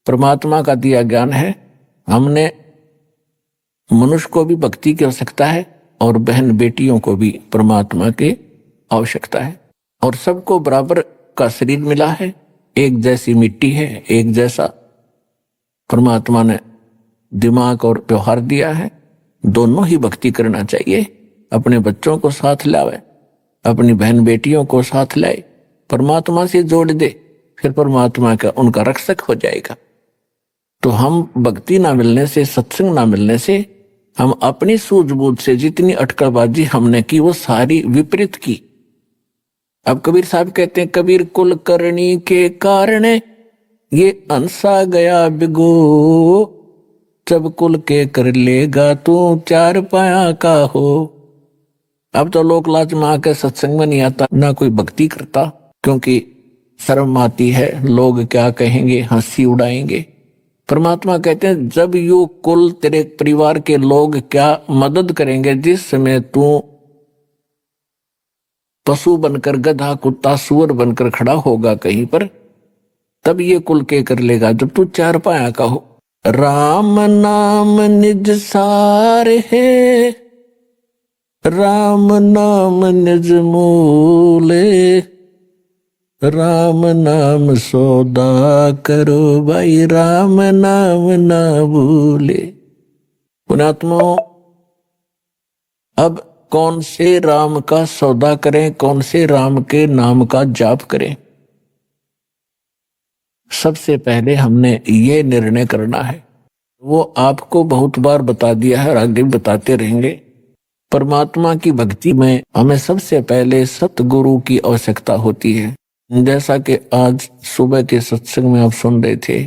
परमात्मा का दिया ज्ञान है। हमने मनुष्य को भी भक्ति की आवश्यकता है और बहन बेटियों को भी परमात्मा की आवश्यकता है। और सबको बराबर का शरीर मिला है, एक जैसी मिट्टी है, एक जैसा परमात्मा ने दिमाग और व्यवहार दिया है। दोनों ही भक्ति करना चाहिए। अपने बच्चों को साथ लावे, अपनी बहन बेटियों को साथ लाए, परमात्मा से जोड़ दे, फिर परमात्मा का उनका रक्षक हो जाएगा। तो हम भक्ति ना मिलने से, सत्संग ना मिलने से, हम अपनी सूझबूझ से जितनी अटकलबाजी हमने की वो सारी विपरीत की। अब कबीर साहब कहते हैं, कबीर कुल करनी के कारण ये अंसा गया बिगो, जब कुल के कर लेगा तू चार पाया का हो। अब तो लोक लाज में आके सत्संग में नहीं आता, ना कोई भक्ति करता, क्योंकि शर्म आती है, लोग क्या कहेंगे, हंसी उड़ाएंगे। परमात्मा कहते हैं, जब यू कुल तेरे परिवार के लोग क्या मदद करेंगे, जिस समय तू पशु बनकर, गधा कुत्ता सूअर बनकर खड़ा होगा कहीं पर, तब ये कुल के कर लेगा जब तू चार पाया का हो। राम नाम निज सार है, राम नाम निज मूले, राम नाम सौदा करो भाई, राम नाम ना भूले। पुण्यात्मा, अब कौन से राम का सौदा करें, कौन से राम के नाम का जाप करें? सबसे पहले हमने ये निर्णय करना है, वो आपको बहुत बार बता दिया है और आगे भी बताते रहेंगे। परमात्मा की भक्ति में हमें सबसे पहले सतगुरु की आवश्यकता होती है। जैसा कि आज सुबह के सत्संग में आप सुन रहे थे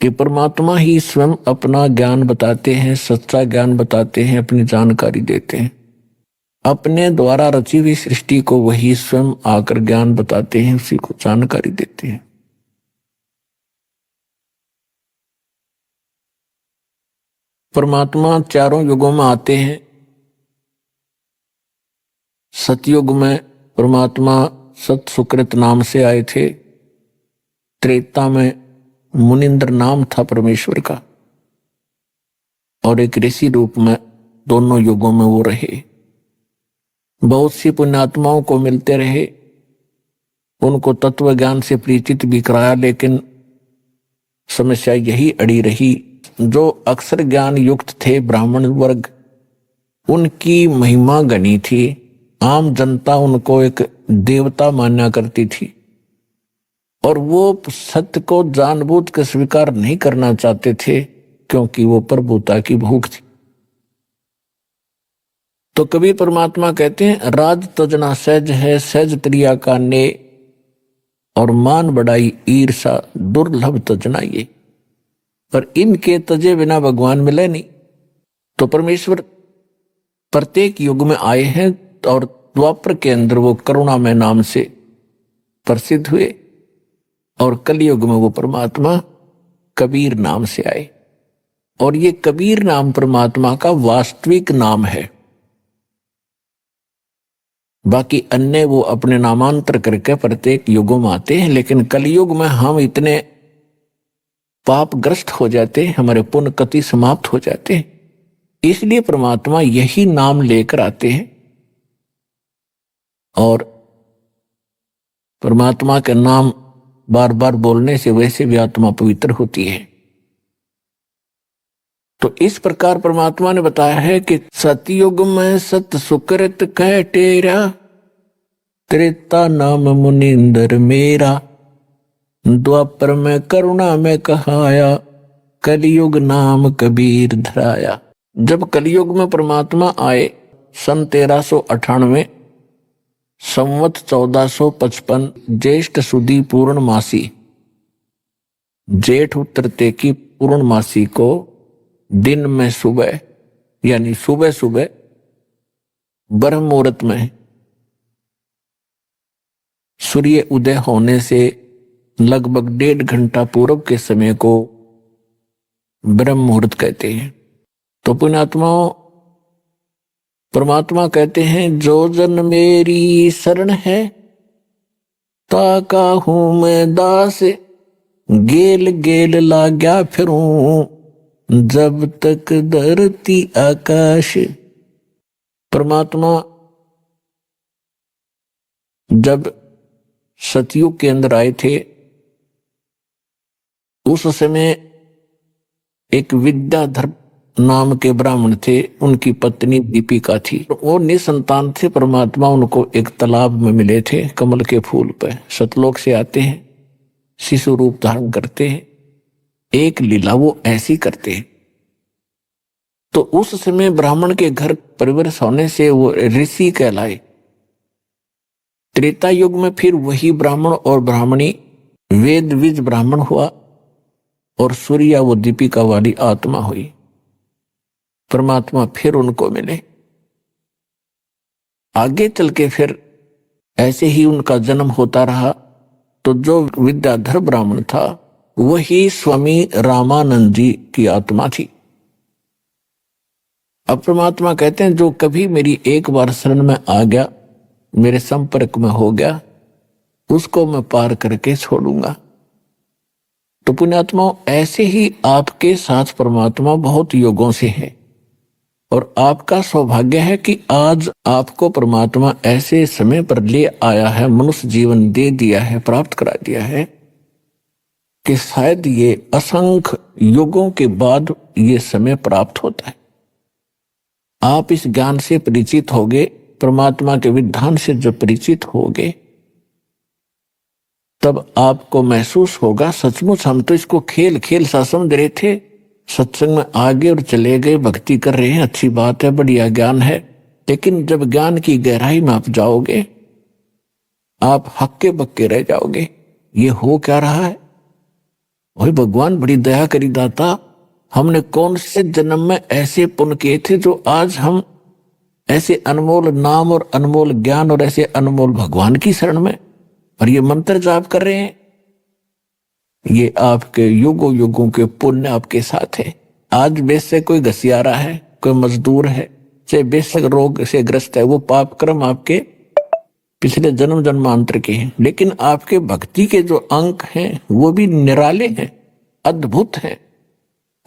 कि परमात्मा ही स्वयं अपना ज्ञान बताते हैं, सच्चा ज्ञान बताते हैं, अपनी जानकारी देते हैं। अपने द्वारा रची हुई सृष्टि को वही स्वयं आकर ज्ञान बताते हैं, उसी को जानकारी देते हैं। परमात्मा चारों युगों में आते हैं। सतयुग में परमात्मा सत सुकृत नाम से आए थे। त्रेता में मुनिंद्र नाम था परमेश्वर का, और एक ऋषि रूप में दोनों युगों में वो रहे। बहुत सी पुण्यात्माओं को मिलते रहे, उनको तत्व ज्ञान से परिचित भी कराया, लेकिन समस्या यही अड़ी रही, जो अक्षर ज्ञान युक्त थे ब्राह्मण वर्ग, उनकी महिमा गनी थी। आम जनता उनको एक देवता माना करती थी, और वो सत्य को जानबूझ कर स्वीकार नहीं करना चाहते थे, क्योंकि वो प्रभुता की भूख थी। तो कबीर परमात्मा कहते हैं, राज तजना सहज है, सहज त्रिया का ने, और मान बढ़ाई ईर्षा दुर्लभ तजना ये। पर इनके तजे बिना भगवान मिले नहीं। तो परमेश्वर प्रत्येक युग में आए हैं, और द्वापर के अंदर वो करुणामय नाम से प्रसिद्ध हुए, और कलयुग में वो परमात्मा कबीर नाम से आए। और ये कबीर नाम परमात्मा का वास्तविक नाम है। बाकी अन्य वो अपने नामांतर करके प्रत्येक युगों में आते हैं, लेकिन कलयुग में हम इतने पापग्रस्त हो जाते हैं, हमारे पुण्य कति समाप्त हो जाते हैं, इसलिए परमात्मा यही नाम लेकर आते हैं। और परमात्मा के नाम बार बार बोलने से वैसे भी आत्मा पवित्र होती है। तो इस प्रकार परमात्मा ने बताया है कि सतयुग में सत सुकृत कह टेरा, त्रेता नाम मुनिंदर मेरा, द्वापर में करुणा में कहाया, कलयुग नाम कबीर धराया। जब कलयुग में परमात्मा आए सन 1398, संवत 1455, ज्येष्ठ सुदी पूर्णमासी, जेठ उतरते की पूर्णमासी को दिन में सुबह, यानी सुबह सुबह ब्रह्म मुहूर्त में सूर्य उदय होने से लगभग 1.5 घंटा पूर्व के समय को ब्रह्म मुहूर्त कहते हैं। तो पुण्यात्माओं, परमात्मा कहते हैं, जो जन मेरी शरण है ताका हूं मैं दास, गेल गेल लाग्या फिरूं जब तक धरती आकाश। परमात्मा जब सतयुग के अंदर आए थे उस समय एक विद्याधर नाम के ब्राह्मण थे, उनकी पत्नी दीपिका थी। वो निसंतान थे। परमात्मा उनको एक तालाब में मिले थे, कमल के फूल पर। सतलोक से आते हैं, शिशु रूप धारण करते हैं, एक लीला वो ऐसी करते हैं। तो उस समय ब्राह्मण के घर परिवर्तन होने से वो ऋषि कहलाए। त्रेता युग में फिर वही ब्राह्मण और ब्राह्मणी वेद विज ब्राह्मण हुआ और सूर्या वो दीपिका वाली आत्मा हुई। परमात्मा फिर उनको मिले। आगे चल के फिर ऐसे ही उनका जन्म होता रहा। तो जो विद्याधर ब्राह्मण था वही स्वामी रामानंद जी की आत्मा थी। अब परमात्मा कहते हैं जो कभी मेरी एक बार शरण में आ गया, मेरे संपर्क में हो गया, उसको मैं पार करके छोड़ूंगा। तो पुण्यात्माओं, ऐसे ही आपके साथ परमात्मा बहुत योगों से है और आपका सौभाग्य है कि आज आपको परमात्मा ऐसे समय पर ले आया है, मनुष्य जीवन दे दिया है, प्राप्त करा दिया है कि शायद ये असंख्य युगों के बाद ये समय प्राप्त होता है। आप इस ज्ञान से परिचित होगे, परमात्मा के विधान से जब परिचित होगे तब आपको महसूस होगा सचमुच हम तो इसको खेल खेल सा समझ रहे थे, सत्संग में आगे और चले गए, भक्ति कर रहे हैं, अच्छी बात है, बढ़िया ज्ञान है। लेकिन जब ज्ञान की गहराई में आप जाओगे आप हक्के बक्के रह जाओगे। ये हो क्या रहा है? वही भगवान बड़ी दया करी दाता, हमने कौन से जन्म में ऐसे पुण्य किए थे जो आज हम ऐसे अनमोल नाम और अनमोल ज्ञान और ऐसे अनमोल भगवान की शरण में और ये मंत्र जाप कर रहे हैं। ये आपके युगों युगों के पुण्य आपके साथ है। आज बेशक कोई घसियारा है, कोई मजदूर है, चाहे बेशक रोग से ग्रस्त है, वो पाप कर्म आपके पिछले जन्म जन्मांतर के हैं, लेकिन आपके भक्ति के जो अंक हैं वो भी निराले हैं, अद्भुत हैं।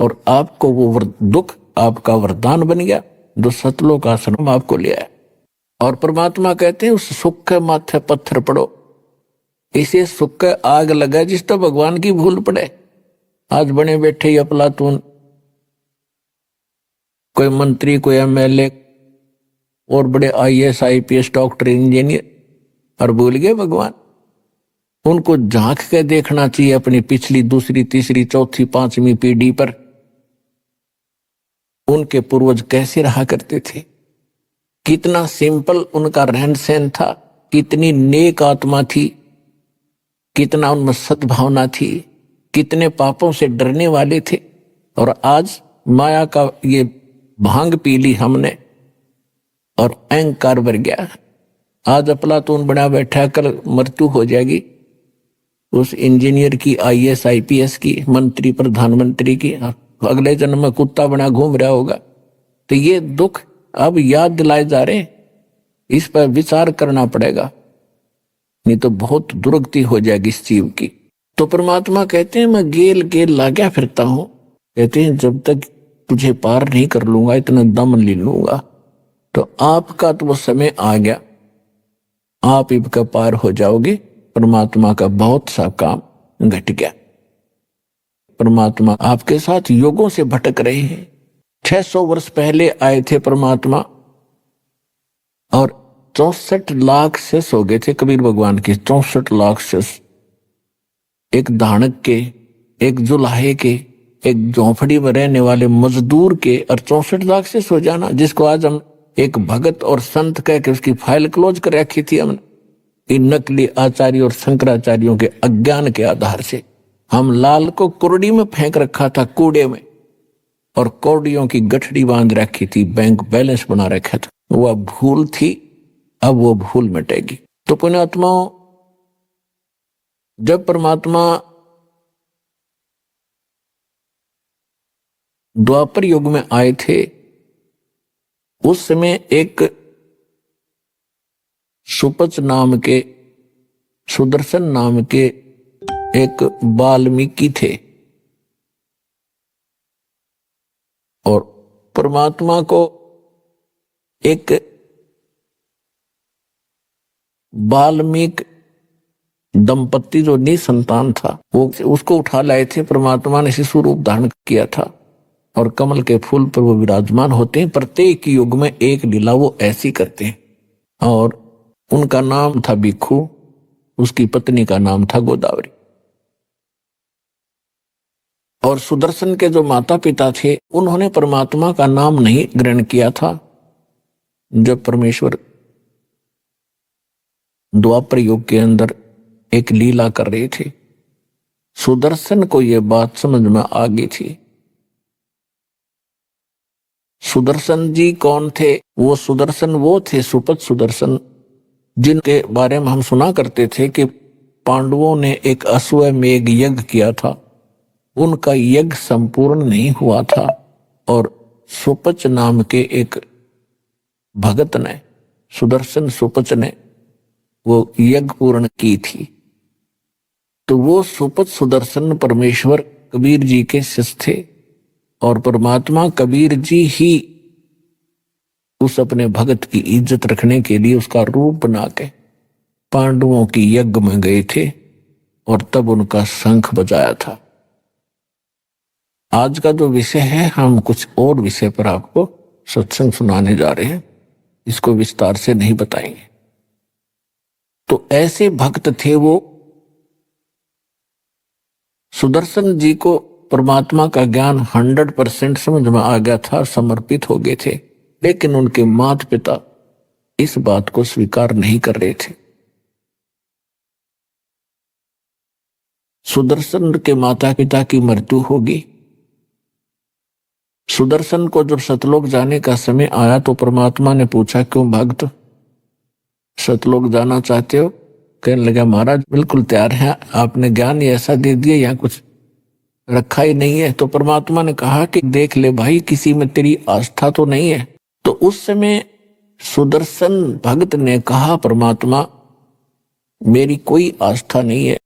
और आपको वो दुख आपका वरदान बन गया जो सतलोक आश्रम आपको ले आया। और परमात्मा कहते हैं उस सुख के माथे पत्थर पड़ो, इसे सुख के आग लगा जिस तो भगवान की भूल पड़े। आज बने बैठे या अफलातून, कोई मंत्री, कोई एमएलए और बड़े आईएएस आईपीएस डॉक्टर इंजीनियर, और भूल गए भगवान। उनको झांक के देखना चाहिए अपनी पिछली दूसरी तीसरी चौथी पांचवी पीढ़ी पर, उनके पूर्वज कैसे रहा करते थे, कितना सिंपल उनका रहन सहन था, कितनी नेक आत्मा थी, कितना उनमें सद्भावना थी, कितने पापों से डरने वाले थे। और आज माया का ये भांग पी ली हमने और अहंकार भर गया। आज अफलातून बना बैठा, कल मृत्यु हो जाएगी उस इंजीनियर की, आईएएस आईपीएस की, मंत्री प्रधानमंत्री की, अगले जन्म में कुत्ता बना घूम रहा होगा। तो ये दुख अब याद दिलाए जा रहे, इस पर विचार करना पड़ेगा, नहीं तो बहुत दुर्गति हो जाएगी इस जीव की। तो परमात्मा कहते हैं मैं गेल गेल लाग्या फिरता हूं। कहते हैं जब तक तुझे पार नहीं कर लूंगा, इतना दम ले लूंगा। तो आपका तो वो समय आ गया, आप इनका पार हो जाओगे। परमात्मा का बहुत सा काम घट गया। परमात्मा आपके साथ युगों से भटक रहे हैं। 600 वर्ष पहले आए थे परमात्मा और 64 लाख शेष हो गए थे कबीर भगवान के। 64 लाख शेष, एक धानक के, एक जुलाहे के, एक झोंपड़ी में रहने वाले मजदूर के, और 64 लाख शेष हो जाना, जिसको आज हम एक भगत और संत कह के उसकी फाइल क्लोज कर रखी थी हमने। इन नकली आचार्यों और शंकराचार्यों के अज्ञान के आधार से हम लाल को कुर्डी में फेंक रखा था, कूड़े में, और कौड़ियों की गठड़ी बांध रखी थी, बैंक बैलेंस बना रखा था। वह भूल थी, अब वो भूल मिटेगी। तो पुण्यात्माओं, जब परमात्मा द्वापर युग में आए थे उस समय एक सुपच नाम के, सुदर्शन नाम के एक वाल्मीकि थे और परमात्मा को एक वाल्मीकि दंपत्ति जो निसंतान था वो उसको उठा लाए थे। परमात्मा ने शिशु रूप धारण किया था और कमल के फूल पर वो विराजमान होते हैं। प्रत्येक युग में एक लीला वो ऐसी करते हैं और उनका नाम था भिक्षु, उसकी पत्नी का नाम था गोदावरी। और सुदर्शन के जो माता पिता थे उन्होंने परमात्मा का नाम नहीं ग्रहण किया था। जब परमेश्वर द्वापर युग के अंदर एक लीला कर रहे थे, सुदर्शन को यह बात समझ में आ गई थी। सुदर्शन जी कौन थे? वो सुदर्शन वो थे सुपथ सुदर्शन जिनके बारे में हम सुना करते थे कि पांडवों ने एक अश्वमेध यज्ञ किया था, उनका यज्ञ संपूर्ण नहीं हुआ था और सुपच नाम के एक भगत ने, सुदर्शन सुपच ने वो यज्ञ पूर्ण की थी। तो वो सुपच सुदर्शन परमेश्वर कबीर जी के शिष्य थे और परमात्मा कबीर जी ही उस अपने भगत की इज्जत रखने के लिए उसका रूप बना के पांडवों की यज्ञ में गए थे और तब उनका शंख बजाया था। आज का जो विषय है, हम कुछ और विषय पर आपको सत्संग सुनाने जा रहे हैं, इसको विस्तार से नहीं बताएंगे। तो ऐसे भक्त थे वो। सुदर्शन जी को परमात्मा का ज्ञान 100% समझ में आ गया था, समर्पित हो गए थे, लेकिन उनके माता पिता इस बात को स्वीकार नहीं कर रहे थे। सुदर्शन के माता पिता की मृत्यु होगी। सुदर्शन को जब सतलोक जाने का समय आया तो परमात्मा ने पूछा, क्यों भक्त सतलोक जाना चाहते हो? कहने लगा, महाराज बिल्कुल तैयार है, आपने ज्ञान ही ऐसा दे दिया, यहाँ कुछ रखा ही नहीं है। तो परमात्मा ने कहा कि देख ले भाई, किसी में तेरी आस्था तो नहीं है। तो उस समय सुदर्शन भगत ने कहा, परमात्मा मेरी कोई आस्था नहीं है,